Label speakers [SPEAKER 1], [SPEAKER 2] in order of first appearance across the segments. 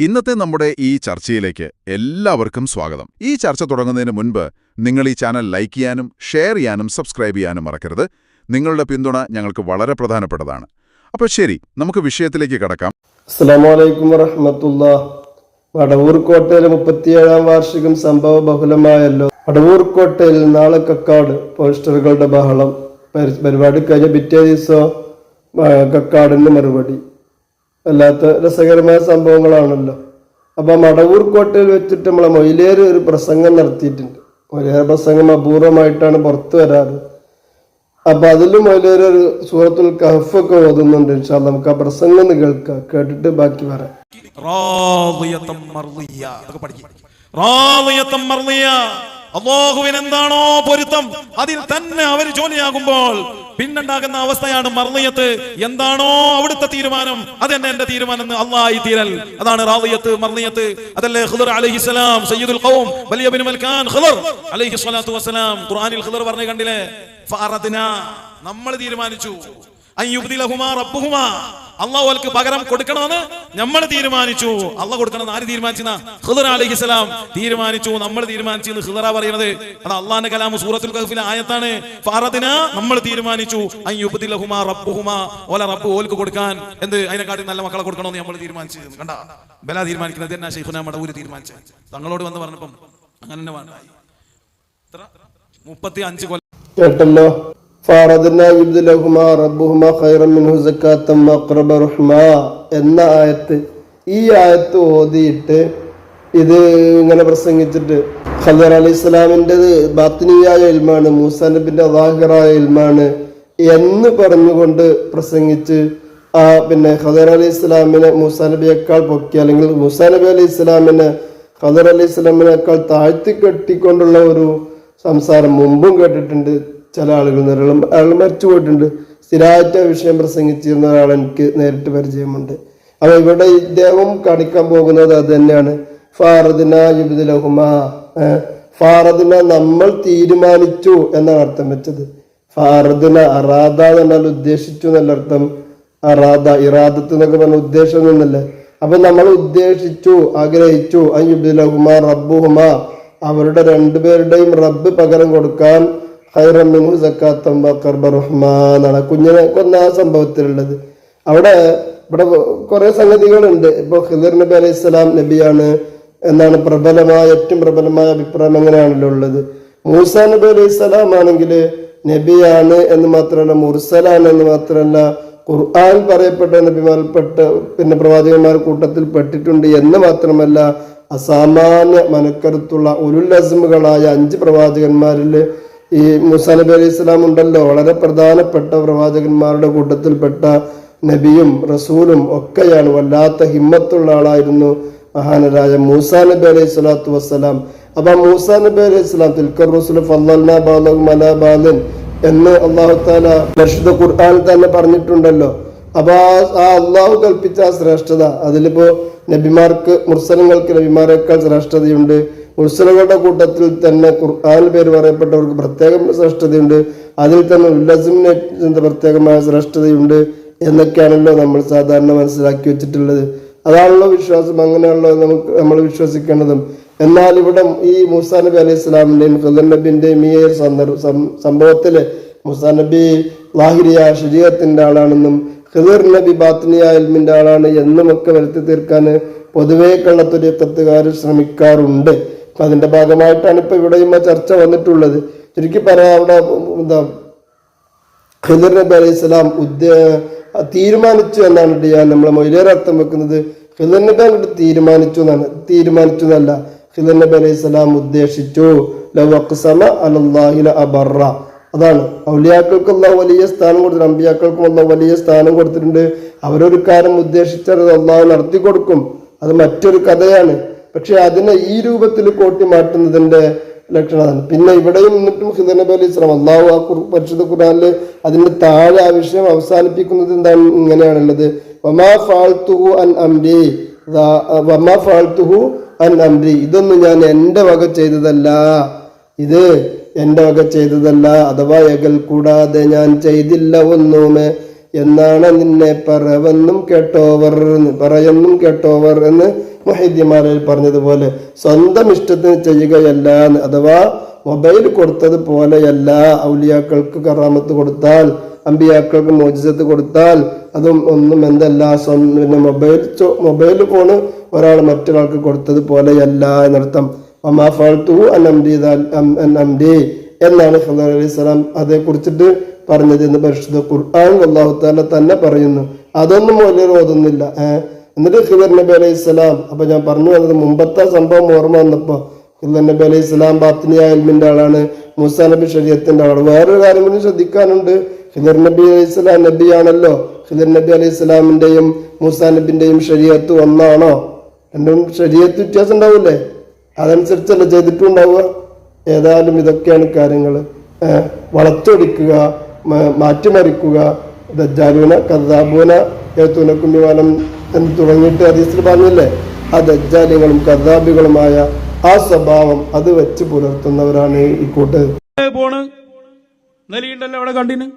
[SPEAKER 1] ഇന്നത്തെ നമ്മുടെ ഈ ചർച്ചയിലേക്ക് എല്ലാവർക്കും സ്വാഗതം. ഈ ചർച്ച തുടങ്ങുന്നതിന് മുൻപ് നിങ്ങൾ ഈ ചാനൽ ലൈക്ക് ചെയ്യാനും ഷെയർ ചെയ്യാനും സബ്സ്ക്രൈബ് ചെയ്യാനും മറക്കരുത്. നിങ്ങളുടെ പിന്തുണ ഞങ്ങൾക്ക് വളരെ പ്രധാനപ്പെട്ടതാണ്. അപ്പോൾ ശരി, നമുക്ക് വിഷയത്തിലേക്ക് കടക്കാം.
[SPEAKER 2] അസ്സലാമു അലൈക്കും വറഹ്മത്തുള്ളാഹി. വടവൂർ കോട്ടയിലെ 37ാം വാർഷികം സംഭവ ബഹുലമായല്ലോ. വടവൂർ കോട്ടയിൽ നാളെ കക്കാട് പോസ്റ്ററുകളുടെ ബഹളം. പരിപാടി കഴിഞ്ഞ പിറ്റേ ദിവസം കക്കാടിന് മറുപടി. അല്ലാത്ത രസകരമായ സംഭവങ്ങളാണല്ലോ. അപ്പൊ മടവൂർ കോട്ടയിൽ വെച്ചിട്ട് നമ്മളെ മൊയിലേർ ഒരു പ്രസംഗം നടത്തിയിട്ടുണ്ട്. മൊയിലേർ പ്രസംഗം അപൂർവമായിട്ടാണ് പുറത്തു വരാറ്. അപ്പൊ അതിലും മൊയിലേർ ഒരു സൂറത്തുൽ കഹ്ഫ് ഒക്കെ ഓതുന്നുണ്ട്. ഇൻഷാ അല്ലാഹ് നമുക്ക് ആ പ്രസംഗം ഒന്ന് കേൾക്കാം, കേട്ടിട്ട് ബാക്കി പറയാം.
[SPEAKER 3] അല്ലാഹുവിന് എന്താണോ പൊരുത്തം അതിൽ തന്നെ അവർ ജോലിയാകുമ്പോൾ പിന്നുണ്ടാകുന്ന അവസ്ഥയാണ് മർളിയത്ത്. എന്താണോ അവിടുത്തെ തീരുമാനം അതെന്നെ എന്റെ തീരുമാനം എന്ന് അല്ലാഹി തീരൽ. അതാണ് റാളിയത്ത്, മർളിയത്ത്. അതല്ലേ ഖിദർ അലൈഹിസ്സലാം, സയ്യിദുൽ ഖൗം വലിയ ഇബ്നു മൽകാൻ ഖിദർ അലൈഹിസ്സലാത്തു വസ്സലാം ഖുർആനിൽ ഖിദർ പറഞ്ഞു കണ്ടില്ലേ, ഫഅറദ്നാ, നമ്മൾ തീരുമാനിച്ചു, അയ്യുബ്ദിലഹുമാ റബ്ബുഹുമാ, അല്ലാഹു അവർക്ക് പകരം കൊടുക്കണമെന്ന് നമ്മൾ തീരുമാനിച്ചു. അല്ലാഹു കൊടുക്കണമെന്ന് ആര് തീരുമാനിച്ചെന്നാ? ഖിദർ അലൈഹിസ്സലാം തീരുമാനിച്ചു, നമ്മൾ തീരുമാനിച്ചു. ഖിദറാ പറയുന്നത്. അത് അല്ലാഹുവിന്റെ കലാം സൂറത്തുൽ കഹ്ഫിലെ ആയത്താണ്. ഫഅറദ്നാ, നമ്മൾ തീരുമാനിച്ചു, അയ്യുബ്ദിലഹുമാ റബ്ബുഹുമാ, ഓല റബ്ബ് ഓൽക്ക് കൊടുക്കാൻ എന്ത് അതിനെക്കാട്ടി നല്ല മക്കളെ കൊടുക്കണമെന്ന് നമ്മൾ തീരുമാനിച്ചു. കണ്ട ബല തീരുമാനിക്കുന്നത് എന്നാ ശൈഖുനാ മടവൂര് തീരുമാനിച്ചത്. തങ്ങളോട് വന്ന് പറഞ്ഞപ്പം അങ്ങനെ തന്നെ വേണ്ട. 35 കൊല്ലം
[SPEAKER 2] കേട്ടല്ലോ. എന്ന ആയത്ത്, ഈ ആയത്ത് ഓതിയിട്ട് ഇത് ഇങ്ങനെ പ്രസംഗിച്ചിട്ട് ഖദർ അലൈഹി സ്വലാമിൻ്റെത് ബാത്തിനിയായ ഇൽമാണ്, മൂസാ നബിന്റെ ളാഹിറായ ഇൽമാണ് എന്ന് പറഞ്ഞുകൊണ്ട് പ്രസംഗിച്ച് പിന്നെ ഖദർ അലൈഹി സ്വലാമിനെ മൂസാ നബിയേക്കാൾ പൊക്കി, അല്ലെങ്കിൽ മൂസാ നബി അലൈഹി സ്വലാമിനെ ഖദർ അലൈഹി സ്വലാമിനേക്കാൾ താഴ്ത്തി കെട്ടിക്കൊണ്ടുള്ള ഒരു സംസാരം മുമ്പും കേട്ടിട്ടുണ്ട്. ചില ആളുകൾ അയാൾ മരിച്ചു പോയിട്ടുണ്ട്. സ്ഥിരമായിട്ട് വിഷയം പ്രസംഗിച്ചിരുന്ന ഒരാൾ എനിക്ക് നേരിട്ട് പരിചയമുണ്ട്. അപ്പൊ ഇവിടെ ഇദ്ദേഹം കാണിക്കാൻ പോകുന്നത് അത് തന്നെയാണ്. ഫാറദ്ന യുബ്ദിലഹുമാ, ഫാറദ്ന നമ്മൾ തീരുമാനിച്ചു എന്നാണ് അർത്ഥം വെച്ചത്. ഫാറദ്ന അറാദ എന്നാൽ ഉദ്ദേശിച്ചു എന്നല്ല അർത്ഥം. അറാദ ഇറാദത്ത് എന്നൊക്കെ പറഞ്ഞ ഉദ്ദേശം എന്നല്ലേ. അപ്പൊ നമ്മൾ ഉദ്ദേശിച്ചു, ആഗ്രഹിച്ചു. അയ്യുബ്ദിലഹുമാ റബ്ബുഹുമാ, അവരുടെ രണ്ടുപേരുടെയും റബ്ബ് പകരം കൊടുക്കാൻ എന്നാണ് കുഞ്ഞിനെ കൊന്ന ആ സംഭവത്തിലുള്ളത്. ഇവിടെ കുറെ സംഗതികളുണ്ട്. ഇപ്പൊ ഖിദർ നബി അലൈഹി സ്വലാം നബിയാണ് എന്നാണ് ഏറ്റവും പ്രബലമായ അഭിപ്രായം. അങ്ങനെയാണല്ലോ ഉള്ളത്. മൂസാ നബി അലൈഹി സ്വലാം ആണെങ്കിൽ നബിയാണ് എന്ന് മാത്രമല്ല, മുർസലാണ് എന്ന് മാത്രമല്ല, ഖുർആൻ പറയപ്പെട്ട നബിമാരിൽപ്പെട്ട പിന്നെ പ്രവാചകന്മാർ കൂട്ടത്തിൽ പെട്ടിട്ടുണ്ട് എന്ന് മാത്രമല്ല, അസാമാന്യ മനക്കരുത്തുള്ള ഉലുൽ അസ്മുകളായ 5 പ്രവാചകന്മാരിൽ ഈ മൂസാ നബി അലൈഹി സ്വലാം ഉണ്ടല്ലോ. വളരെ പ്രധാനപ്പെട്ട പ്രവാചകന്മാരുടെ കൂട്ടത്തിൽപ്പെട്ട നബിയും റസൂലും ഒക്കെയാണ്. വല്ലാത്ത ഹിമ്മത്തുള്ള ആളായിരുന്നു മഹാനരായ മൂസാ നബി അലൈഹി സ്വലാത്തു വസ്സലാം. അപ്പൊ മൂസാ നബി അലൈഹി സ്വലാം തിൽക്കർ റസൂൽ ഫളൽനാ ബഅദഹും അലാ ബഅദിൻ എന്ന് അല്ലാഹു തആല പരിശുദ്ധ ഖുർആനിൽ തന്നെ പറഞ്ഞിട്ടുണ്ടല്ലോ. അപ്പൊ ആ അള്ളാഹു കൽപ്പിച്ച ആ ശ്രേഷ്ഠത, അതിലിപ്പോ നബിമാർക്ക് മുർസലുകൾക്ക് നബിമാരെക്കാൾ ശ്രേഷ്ഠതയുണ്ട്. മുർസലുകളുടെ കൂട്ടത്തിൽ തന്നെ ഖുർആനിൽ പേര് പറയപ്പെട്ടവർക്ക് പ്രത്യേകം ശ്രേഷ്ഠതയുണ്ട്. അതിൽ തന്നെ ഉല്ലസിമിന് പ്രത്യേകമായ ശ്രേഷ്ഠതയുണ്ട് എന്നൊക്കെയാണല്ലോ നമ്മൾ സാധാരണ മനസ്സിലാക്കി വെച്ചിട്ടുള്ളത്. അതാണല്ലോ വിശ്വാസം. അങ്ങനെയാണല്ലോ നമ്മൾ വിശ്വസിക്കേണ്ടതും. എന്നാൽ ഇവിടെ ഈ മൂസാ നബി അലൈഹി സ്വലാമിന്റെയും ഖിദർ നബിന്റെയും ഈ സംഭവത്തില് മൂസാ നബി ളാഹിരിയ ശരീഅത്തിന്റെ ആളാണെന്നും ഖിദർ നബി ബാത്തിനിയ ഇൽമിന്റെ ആളാണ് എന്നുമൊക്കെ വരുത്തി തീർക്കാൻ പൊതുവേ കള്ളത്തൊരീക്കത്തുകാർ ശ്രമിക്കാറുണ്ട്. അതിന്റെ ഭാഗമായിട്ടാണ് ഇപ്പൊ ഇവിടെയും ചർച്ച വന്നിട്ടുള്ളത്. ചുരുക്കി പറയാം, അവിടെ ഖിദർ നബി അലൈഹി സ്വലാം തീരുമാനിച്ചു എന്നാണ് ഞാൻ നമ്മളെ മൊയിലേർ അർത്ഥം വെക്കുന്നത്. ഖിദർ നബി അങ്ങോട്ട് തീരുമാനിച്ചു എന്നല്ല. ഖിദർ നബി അലൈഹി സ്വലാം ഉദ്ദേശിച്ചു. ലൗ അഖ്സമ അലല്ലാഹി ലഅബറ, അതാണ്. ഔലിയാക്കൾക്ക് അല്ലാഹു വലിയ സ്ഥാനം കൊടുത്തിട്ടുണ്ട്, അമ്പിയാക്കൾക്കും അല്ലാഹു വലിയ സ്ഥാനം കൊടുത്തിട്ടുണ്ട്. അവരൊരു കാര്യം ഉദ്ദേശിച്ചാൽ അല്ലാഹു നടത്തി കൊടുക്കും. അത് മറ്റൊരു കഥയാണ്. പക്ഷെ അതിനെ ഈ രൂപത്തിൽ കോട്ടി മാറ്റുന്നതിന്റെ ലക്ഷണമാണ്. പിന്നെ ഇവിടെയും നിന്നിട്ടും ഖിദർ നബി അലൈഹി സ്വലാം അല്ലാഹു ആ പരിശുദ്ധ ഖുർആനിൽ അതിന്റെ താഴെ ആ വിഷയം അവസാനിപ്പിക്കുന്നത് എന്താണ്? ഇങ്ങനെയാണുള്ളത്. വമാ ഫഅൽതുഹു അൻ അംരി, വമാ ഫഅൽതുഹു അൻ അംരി, ഇതൊന്നും ഞാൻ എന്റെ വക ചെയ്തതല്ല, ഇത് എന്റെ വക ചെയ്തതല്ല, അഥവാ എകൽ കൂടാതെ ഞാൻ ചെയ്തില്ല ഒന്നുമേ എന്നാണ് നിന്നെ പറയുന്നും കേട്ടോവർ എന്ന് മുഹദ്ദിമാരിൽ പറഞ്ഞതുപോലെ സ്വന്തം ഇഷ്ടത്തിന് ചെയ്യുകയല്ല എന്ന്. അഥവാ മൊബൈൽ കൊടുത്തത് പോലെയല്ല ഔലിയാക്കൾക്ക് കറാമത്ത് കൊടുത്താൽ, അമ്പിയാക്കൾക്ക് മോചിസത്ത് കൊടുത്താൽ അതും ഒന്നും എന്തല്ല, പിന്നെ മൊബൈൽ ഫോണ് ഒരാൾ മറ്റൊരാൾക്ക് കൊടുത്തത് പോലെയല്ല എന്നർത്ഥം. എന്നാണ് ഖിദർ അലൈഹിസ്സലാം അതേ കുറിച്ചിട്ട് പറഞ്ഞത് എന്ന് പരിശുദ്ധ ഖുർആൻ അല്ലാഹു തആല തന്നെ പറയുന്നു. അതൊന്നും മൗലവി ഓതുന്നില്ല. എന്നിട്ട് ഖിദർ നബി അലൈഹിസ്സലാം, അപ്പൊ ഞാൻ പറഞ്ഞു വന്നത് മുമ്പത്തെ സംഭവം ഓർമ്മ വന്നപ്പോ, ഖിദർ നബി അലൈഹിസ്സലാം ബാത്തിനിയായ ഇൽമിന്റെ ആളാണ്, മൂസാ നബി ശരീഅത്തിന്റെ ആളാണ്. വേറൊരു കാര്യം കൂടി ശ്രദ്ധിക്കാനുണ്ട്. ഖിദർ നബി അലൈഹിസ്സലാം നബിയാണല്ലോ. ഖിദർ നബി അലൈഹിസ്സലാമിന്റെയും മൂസാ നബിന്റെയും ശരീഅത്ത് ഒന്നാണോ? രണ്ടും ശരീഅത്ത് വ്യത്യാസം ഉണ്ടാവൂലേ? അതനുസരിച്ചല്ല ചെയ്തിട്ടുണ്ടാവുക. ഏതായാലും ഇതൊക്കെയാണ് കാര്യങ്ങൾ. വളച്ചൊടിക്കുക, മാറ്റിമറിക്കുക, ദജ്ജാലൂന കദ്ദാബൂന യൗതൂനക്കുമ്മിവാലം എന്ന് തുടങ്ങിയിട്ട് ഹദീസിൽ പറഞ്ഞില്ലേ, ആ ദജ്ജാലികളും കദ്ദാബികളുമായ ആ സ്വഭാവം അത് വെച്ച് പുലർത്തുന്നവരാണ് ഈ കൂട്ടർ.
[SPEAKER 4] പോണ് നെലിയുണ്ടല്ലോ അവിടെ കണ്ടിന്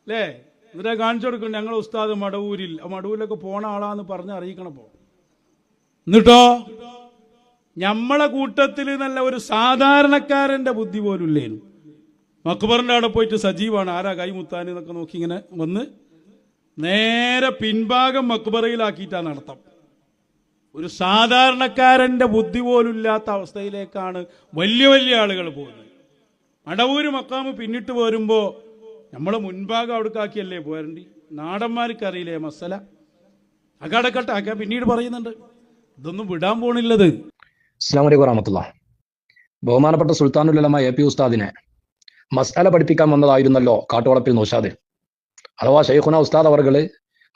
[SPEAKER 4] അല്ലേ? എന്നിട്ട് കാണിച്ചു കൊടുക്കും, ഞങ്ങൾ ഉസ്താദ് മടവൂരിലൊക്കെ പോണ ആളാന്ന് പറഞ്ഞ് അറിയിക്കണപ്പോ. എന്നിട്ടോ നമ്മളെ കൂട്ടത്തിൽ നല്ല ഒരു സാധാരണക്കാരന്റെ ബുദ്ധി പോലും ഇല്ലേനു. മക്ബറിന്റെ അവിടെ പോയിട്ട് സജീവാണ്, ആരാ കൈമുത്താൻ എന്നൊക്കെ നോക്കി ഇങ്ങനെ വന്ന് നേരെ പിൻഭാഗം മക്ബറയിലാക്കിയിട്ടാണ് നടത്തം. ഒരു സാധാരണക്കാരന്റെ ബുദ്ധി പോലും ഇല്ലാത്ത അവസ്ഥയിലേക്കാണ് വലിയ വലിയ ആളുകൾ പോകുന്നത്. മടവൂര് മക്കാമ് പിന്നിട്ട് പോരുമ്പോ നമ്മളെ മുൻഭാഗം അവിടേക്കാക്കിയല്ലേ പോരണ്ടി. നാടന്മാർക്കറിയില്ലേ മസല. അകടക്കട്ടെ പിന്നീട് പറയുന്നുണ്ട്, ഇതൊന്നും വിടാൻ പോണില്ലത്.
[SPEAKER 5] അസ്സലാമു അലൈക്കും വറഹ്മത്തുള്ളാഹി. ബഹുമാനപ്പെട്ട സുൽത്താനുൽ ഉലമ എ പി ഉസ്താദിനെ മസ്അല പഠിപ്പിക്കാൻ വന്നതായിരുന്നല്ലോ കാട്ടുവളപ്പിൽ നൗഷാദ്. അഥവാ ഷെയ്ഖുന ഉസ്താദ് അവർകള്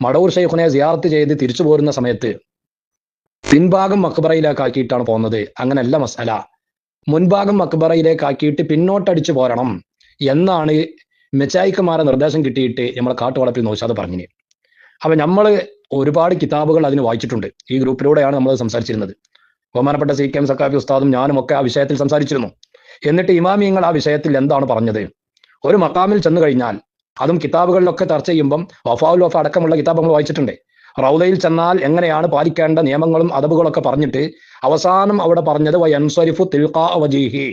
[SPEAKER 5] മടവൂർ ഷെയ്ഖുനെ സിയാറത്ത് ചെയ്ത് തിരിച്ചു പോരുന്ന സമയത്ത് പിൻഭാഗം മക്ബറയിലേക്കാക്കിയിട്ടാണ് പോകുന്നത്. അങ്ങനല്ല മസ്അല. മുൻഭാഗം മക്ബറയിലേക്കാക്കിയിട്ട് പിന്നോട്ടടിച്ചു പോരണം എന്നാണ് മെച്ചായിക്കന്മാരെ നിർദ്ദേശം കിട്ടിയിട്ട് നമ്മളെ കാട്ടുവളപ്പിൽ നൗഷാദ് പറഞ്ഞിന്. അപ്പൊ നമ്മള് ഒരുപാട് കിതാബുകൾ അതിന് വായിച്ചിട്ടുണ്ട്. ഈ ഗ്രൂപ്പിലൂടെയാണ് നമ്മൾ സംസാരിച്ചിരുന്നത്. ബഹുമാനപ്പെട്ട സി കെ എം സക്കാഫി ഉസ്താദും ഞാനും ഒക്കെ ആ വിഷയത്തിൽ സംസാരിച്ചിരുന്നു. എന്നിട്ട് ഇമാമിയങ്ങൾ ആ വിഷയത്തിൽ എന്താണ് പറഞ്ഞത്? ഒരു മക്കാമിൽ ചെന്നു കഴിഞ്ഞാൽ, അതും കിതാബുകളിലൊക്കെ ചർച്ച ചെയ്യുമ്പം വഫാഉൽ വഫ അടക്കമുള്ള കിതാബ് നമ്മൾ വായിച്ചിട്ടുണ്ട്. റൗദയിൽ ചെന്നാൽ എങ്ങനെയാണ് പാലിക്കേണ്ട നിയമങ്ങളും അദബുകളൊക്കെ പറഞ്ഞിട്ട് അവസാനം അവിടെ പറഞ്ഞത് വയൻസരിഫു തിൽഖാ വജീഹി,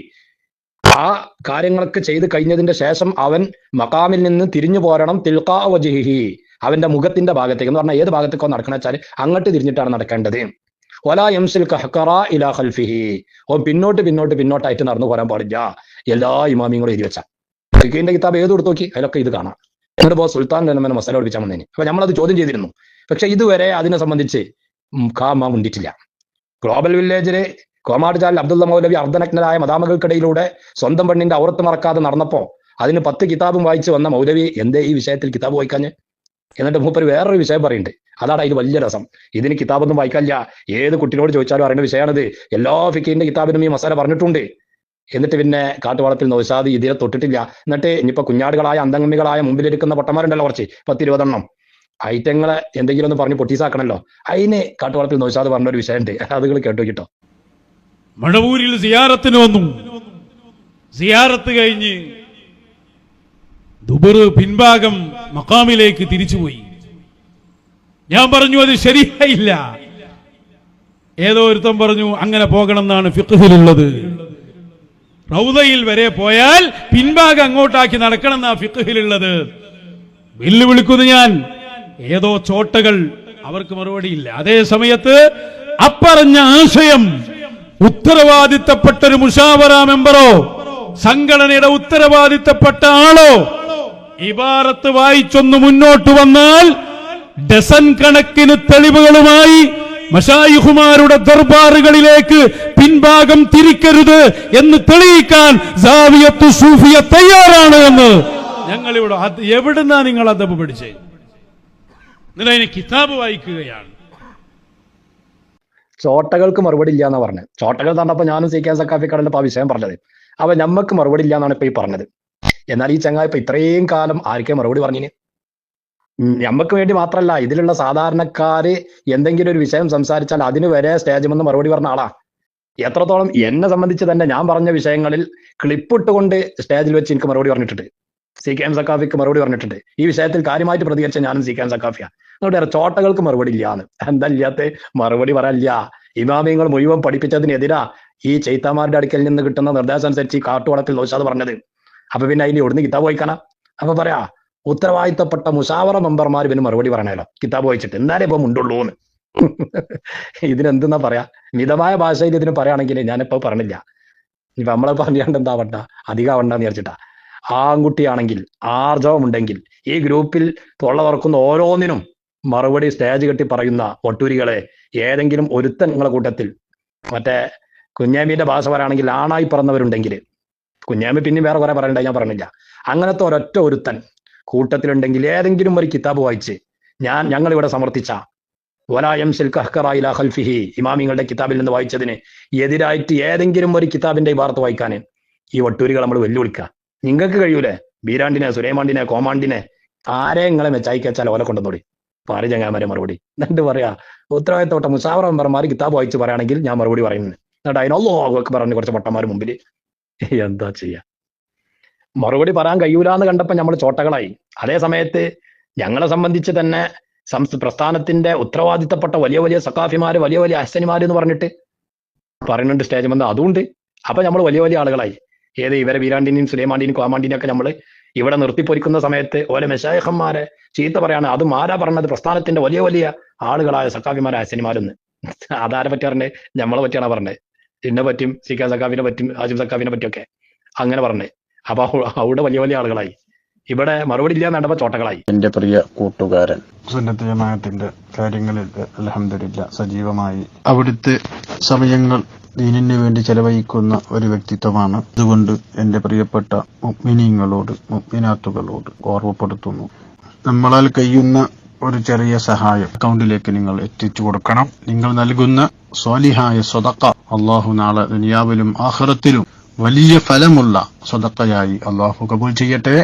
[SPEAKER 5] ആ കാര്യങ്ങളൊക്കെ ചെയ്ത് കഴിഞ്ഞതിന്റെ ശേഷം അവൻ മക്കാമിൽ നിന്ന് തിരിഞ്ഞു പോരണം തിൽഖാ വജീഹി, അവന്റെ മുഖത്തിന്റെ ഭാഗത്തേക്ക് എന്ന് പറഞ്ഞാൽ ഏത് ഭാഗത്തേക്കോ നടക്കണ വെച്ചാൽ അങ്ങോട്ട് തിരിഞ്ഞിട്ടാണ് നടക്കേണ്ടത്. വലാ യംസിൽ കഹ്കറ ഇലാ ഖൽഫിഹി, ഓൻ പിന്നോട്ടായിട്ട് നടന്നു പോരാൻ പാടില്ല. എല്ലാ ഇമാമിങ്ങളും എഴുതി വെച്ച ഫിഖിന്റെ കിതാബ് ഏത് കൊടുത്തു നോക്കി അതിലൊക്കെ ഇത് കാണാം. എന്നിട്ട് പോ സുൽത്താൻ എന്നെ മസാല പഠിപ്പിച്ചാൽ വന്നേന്. അപ്പൊ നമ്മളത് ചോദ്യം ചെയ്തിരുന്നു. പക്ഷെ ഇതുവരെ അതിനെ സംബന്ധിച്ച് മുണ്ടിട്ടില്ല. ഗ്ലോബൽ വില്ലേജില് കോമാട്ചാൽ അബ്ദുള്ള മൗലവി അർദ്ധനഗ്നരായ മദാമകൾക്കിടയിലൂടെ സ്വന്തം പെണ്ണിന്റെ ഔറത്ത് മറക്കാതെ നടന്നപ്പോ അതിന് 10 കിതാബും വായിച്ച് വന്ന മൗലവി എന്തേ ഈ വിഷയത്തിൽ കിതാബ് വായിക്കാഞ്ഞ്? എന്നിട്ട് മൂപ്പര് വേറൊരു വിഷയം പറയുന്നുണ്ട്. അതാണ് അതിൽ വലിയ രസം. ഇതിന് കിതാബൊന്നും വായിക്കാനില്ല, ഏത് കുട്ടിയോട് ചോദിച്ചാലും അറിയുന്ന വിഷയമാണിത്. എല്ലാ ഫിഖിന്റെ കിതാബിനും ഈ മസാല പറഞ്ഞിട്ടുണ്ട്. എന്നിട്ട് പിന്നെ കാട്ടുവളപ്പിൽ നൗഷാദ് ഇതിനെ തൊട്ടിട്ടില്ല. എന്നിട്ട് ഇനിയിപ്പോ കുഞ്ഞാടുകളായ അന്തംഗമികളായ മുമ്പിലിരിക്കുന്ന പൊട്ടന്മാരുണ്ടല്ലോ കുറച്ച് 10-20 ഐറ്റങ്ങളെ എന്തെങ്കിലും ഒന്ന് പറഞ്ഞ് പൊട്ടീസാക്കണല്ലോ. അതിന് കാട്ടുവളപ്പിൽ നൗഷാദ് പറഞ്ഞൊരു വിഷയമുണ്ട്, അതുകൾ കേട്ടോ കിട്ടോ.
[SPEAKER 4] മടവൂരിൽ സിയാറത്തിന് വന്നു. സിയാറത്ത് കഴിഞ്ഞ് ദുബർ പിൻഭാഗം മക്കാമിലേക്ക് തിരിച്ചുപോയി. ഞാൻ പറഞ്ഞു അത് ശരിയായില്ല. ഏതോ ഒരുത്തൻ പറഞ്ഞു അങ്ങനെ പോകണം എന്നാണ് ഫിഖ്ഹിലുള്ളത്. റൗദയിൽ വരെ പോയാൽ പിൻഭാഗം അങ്ങോട്ടാക്കി നടക്കണം എന്നാ ഫിഖ്ഹിലുള്ളത്. വെല്ലുവിളിക്കുന്നു ഞാൻ. ഏതോ ചോട്ടകൾ, അവർക്ക് മറുപടിയില്ല. അതേ സമയത്ത് അപ്പറഞ്ഞ ആശയം ഉത്തരവാദിത്തപ്പെട്ട ഒരു മുഷാവറ മെമ്പറോ സംഘടനയുടെ ഉത്തരവാദിത്തപ്പെട്ട ആളോ ഇബാറത്ത് വായിച്ചൊന്ന് മുന്നോട്ട് വന്നാൽ ഡസൻ കണക്കിന് തെളിവുകളുമായി മശായിഖുമാരുടെ ദർബാറുകളിലേക്ക് പിൻഭാഗം തിരിക്കരുത് എന്ന് തെളിയിക്കാൻ സാവിയത്തു സൂഫിയ തയ്യാറാണ് എന്ന് ഞങ്ങളിവിടെ. എവിടുന്നാ നിങ്ങൾ അദബ് പഠിച്ചേ? നിങ്ങൾ അതിന് കിതാബ് വായിക്കുകയാണ്.
[SPEAKER 5] ചോട്ടകൾക്ക് മറുപടി ഇല്ല എന്നാ പറഞ്ഞത്. ചോട്ടകൾ തന്നപ്പോ ഞാനും സി കെ സക്കാഫി കടലിപ്പോ ആ വിഷയം പറഞ്ഞത്. അപ്പൊ ഞമ്മക്ക് മറുപടി ഇല്ല എന്നാണ് ഇപ്പൊ ഈ പറഞ്ഞത്. എന്നാൽ ഈ ചങ്ങായി ഇപ്പൊ ഇത്രയും കാലം ആർക്കേ മറുപടി പറഞ്ഞിന്? ഞമ്മക്ക് വേണ്ടി മാത്രമല്ല, ഇതിലുള്ള സാധാരണക്കാര് എന്തെങ്കിലും ഒരു വിഷയം സംസാരിച്ചാൽ അതിന് വരെ സ്റ്റേജിൽ മറുപടി പറഞ്ഞ ആളാ. എത്രത്തോളം എന്നെ സംബന്ധിച്ച് തന്നെ ഞാൻ പറഞ്ഞ വിഷയങ്ങളിൽ ക്ലിപ്പിട്ടുകൊണ്ട് സ്റ്റേജിൽ വെച്ച് എനിക്ക് മറുപടി പറഞ്ഞിട്ടുണ്ട്. CKM സക്കാഫിക്ക് മറുപടി പറഞ്ഞിട്ടുണ്ട്. ഈ വിഷയത്തിൽ കാര്യമായിട്ട് പ്രതികരിച്ച ഞാനും CKM സക്കാഫിയാണ്. അതുകൊണ്ട് ചോട്ടകൾക്ക് മറുപടി ഇല്ലാന്ന്. എന്താ ഇല്ലാത്ത മറുപടി പറയാനില്ല. ഇമാമിയങ്ങൾ മുഴുവൻ പഠിപ്പിച്ചതിനെതിരാ ഈ ചൈത്താമാരുടെ അടുക്കൽ നിന്ന് കിട്ടുന്ന നിർദ്ദേശം അനുസരിച്ച് ഈ കാട്ടുവളപ്പിൽ നൗഷാദ് പറഞ്ഞത്. അപ്പൊ പിന്നെ അതിൽ എവിടുന്ന് കിതാബ് വായിക്കാനാ? അപ്പൊ പറയാ ഉത്തരവാദിത്തപ്പെട്ട മുഷാവറ മെമ്പർമാർ പിന്നെ മറുപടി പറയണല്ലോ കിതാബ് വായിച്ചിട്ട്, എന്നാലേ ഇപ്പൊ മുണ്ടുള്ളൂ എന്ന്. ഇതിനെന്തെന്നാ പറയാ? മിതമായ ഭാഷയിൽ ഇതിന് പറയുകയാണെങ്കിൽ ഞാനിപ്പോ പറഞ്ഞില്ല. ഇപ്പൊ നമ്മളെ പറഞ്ഞാണ്ട് എന്താവണ്ട, അധികമാവണ്ടെന്ന് വിചാരിച്ചിട്ടാ. ആൺകുട്ടിയാണെങ്കിൽ ആർജവമുണ്ടെങ്കിൽ ഈ ഗ്രൂപ്പിൽ തൊള്ള തുറക്കുന്ന ഓരോന്നിനും മറുപടി സ്റ്റേജ് കെട്ടി പറയുന്ന ഒട്ടൂരികളെ ഏതെങ്കിലും ഒരുത്തൻ നിങ്ങളെ കൂട്ടത്തിൽ, മറ്റേ കുഞ്ഞാമിന്റെ ഭാഷ പറയുകയാണെങ്കിൽ ആണായി പറഞ്ഞവരുണ്ടെങ്കിൽ, കുഞ്ഞാമി പിന്നെ വേറെ കുറെ പറയണ്ട, ഞാൻ പറഞ്ഞില്ല, അങ്ങനത്തെ ഒരൊറ്റ ഒരുത്തൻ കൂട്ടത്തിലുണ്ടെങ്കിൽ ഏതെങ്കിലും ഒരു കിതാബ് വായിച്ച് ഞങ്ങൾ ഇവിടെ സമർത്ഥിച്ച വലായം ഖൽഫിഹി ഇമാമിങ്ങളുടെ കിതാബിൽ നിന്ന് വായിച്ചതിന് എതിരായിട്ട് ഏതെങ്കിലും ഒരു കിതാബിന്റെ ഇബാറത്ത് വായിക്കാൻ ഈ വട്ടൂരികൾ നമ്മൾ വെല്ലുവിളിക്കുക. നിങ്ങൾക്ക് കഴിയൂലേ? ബീരാണ്ടിനെ, സുലൈമാണ്ടിനെ, കോമാണ്ടിനെ ആരെ നിങ്ങളെ മെച്ചായിക്കച്ചാൽ ഓല കൊണ്ടുവന്നോടി പാറി ചങ്ങാമാരെ മറുപടി. എന്നിട്ട് പറയാ ഉത്തരവാദിത്തപ്പെട്ട മുഷാവറ മെമ്പർമാർ കിതാബ് വായിച്ച് പറയുകയാണെങ്കിൽ ഞാൻ മറുപടി പറയുന്നത്. എന്നിട്ട് അതിനല്ലോ ഒക്കെ പറഞ്ഞ് കുറച്ച് പൊട്ടന്മാർ മുമ്പിൽ എന്താ ചെയ്യാ? മറുപടി പറയാൻ കഴിയൂല എന്ന് കണ്ടപ്പോൾ നമ്മൾ ചോട്ടകളായി. അതേ സമയത്ത് ഞങ്ങളെ സംബന്ധിച്ച് തന്നെ പ്രസ്ഥാനത്തിന്റെ ഉത്തരവാദിത്തപ്പെട്ട വലിയ വലിയ സക്കാഫിമാര്, വലിയ വലിയ അഹ്സനിമാര് എന്ന് പറഞ്ഞിട്ട് പറയുന്നുണ്ട് സ്റ്റേജ് വന്ന്. അതുകൊണ്ട് അപ്പൊ നമ്മൾ വലിയ വലിയ ആളുകളായി. ഇവരെ വീരാണ്ടിനെയും സുലൈമാണ്ടിനെയും കോമാണ്ടിനെയും ഒക്കെ നമ്മൾ ഇവിടെ നിർത്തിപ്പൊരിക്കുന്ന സമയത്ത് ഓരോ മെശായഖന്മാരെ ചീത്ത പറയാണ്. അത് ആരാ പറഞ്ഞത്? പ്രസ്ഥാനത്തിന്റെ വലിയ വലിയ ആളുകളായ സക്കാഫിമാരെ, അഹ്സനിമാരെന്ന്. അതാരെ പറ്റി പറഞ്ഞത്? നമ്മളെ പറ്റിയാണ് പറഞ്ഞത്. എന്നെ പറ്റും, CKM സക്കാഫിനെ പറ്റും, ആസിഫ് സക്കാഫിനെ പറ്റിയൊക്കെ അങ്ങനെ പറഞ്ഞത്. അപ്പൊ അവിടെ വലിയ വലിയ ആളുകളായി. ഇവിടെ മറുപടി ഇല്ല നടപ്പ ചോട്ടകളായി.
[SPEAKER 6] എന്റെ പ്രിയ കൂട്ടുകാരൻ, സുന്നത്ത് ജമാഅത്തിന്റെ കാര്യങ്ങളിൽ അൽഹംദുലില്ലാഹ് സജീവമായി അവിടുത്തെ സമയങ്ങൾ ദീനിന് വേണ്ടി ചെലവഴിക്കുന്ന ഒരു വ്യക്തിത്വമാണ്. അതുകൊണ്ട് എന്റെ പ്രിയപ്പെട്ട മുഅ്മിനീങ്ങളോട്, മുഅ്മിനാത്തുകളോട് ഓർമ്മപ്പെടുത്തുന്നു, നമ്മളാൽ കഴിയുന്ന ഒരു ചെറിയ സഹായം അക്കൗണ്ടിലേക്ക് നിങ്ങൾ എത്തിച്ചു കൊടുക്കണം. നിങ്ങൾ നൽകുന്ന സ്വാലിഹായ സ്വതക്ക അല്ലാഹു നാളെ ദുനിയാവിലും ആഖിറത്തിലും വലിയ ഫലമുള്ള സ്വതക്കയായി അല്ലാഹു കബൂൽ ചെയ്യട്ടെ.